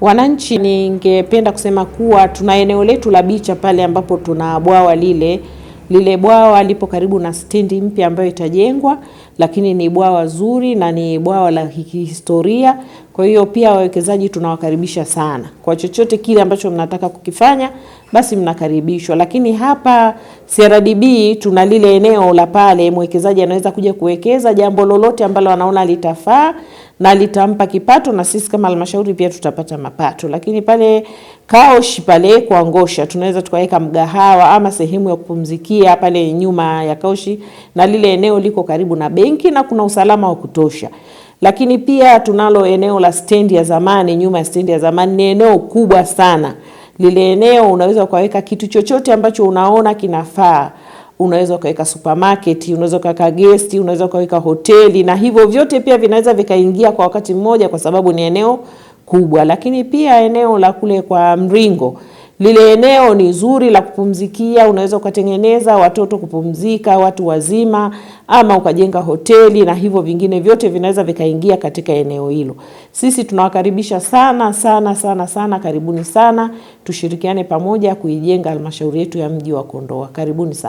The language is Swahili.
Wananchi, ningependa kusema kuwa tuna eneo letu la Bicha pale ambapo tuna bwawa lile bwawa lipo karibu na stendi mpya ambayo itajengwa, lakini ni bwawa zuri na ni bwawa la kihistoria. Kwa hiyo pia wawekezaji tunawakaribisha sana. Kwa chochote kile ambacho mnataka kukifanya, basi mnakaribishwa. Lakini hapa CRDB tuna lile eneo la pale mwekezaji anaweza kuja kuwekeza jambo lolote ambalo anaona litafaa na litampa kipato, na sisi kama halmashauri pia tutapata mapato. Lakini pale Kaoshi pale kwa Ngosha tunaweza tukaweka mgahawa ama sehemu ya kupumzikia pale nyuma ya Kaoshi, na lile eneo liko karibu na benki na kuna usalama wa kutosha. Lakini pia tunalo eneo la stendi ya zamani, nyuma ya stendi ya zamani, ni eneo kubwa sana. Lile eneo unaweza ukaweka kitu chochote ambacho unaona kinafaa. Unaweza ukaweka supermarket, unaweza ukaweka guest, unaweza ukaweka hoteli, na hivyo vyote pia vinaweza vikaingia kwa wakati mmoja kwa sababu ni eneo kubwa. Lakini pia eneo la kule kwa Mringo, lile eneo ni zuri la kupumzikia, unaweza ukatengeneza watoto kupumzika, watu wazima, ama ukajenga hoteli, na hivyo vingine vyote vinaweza vikaingia katika eneo hilo. Sisi tunawakaribisha sana sana sana sana, karibuni sana, tushirikiane pamoja kuijenga halmashauri yetu ya mji wa Kondoa. Karibuni sana.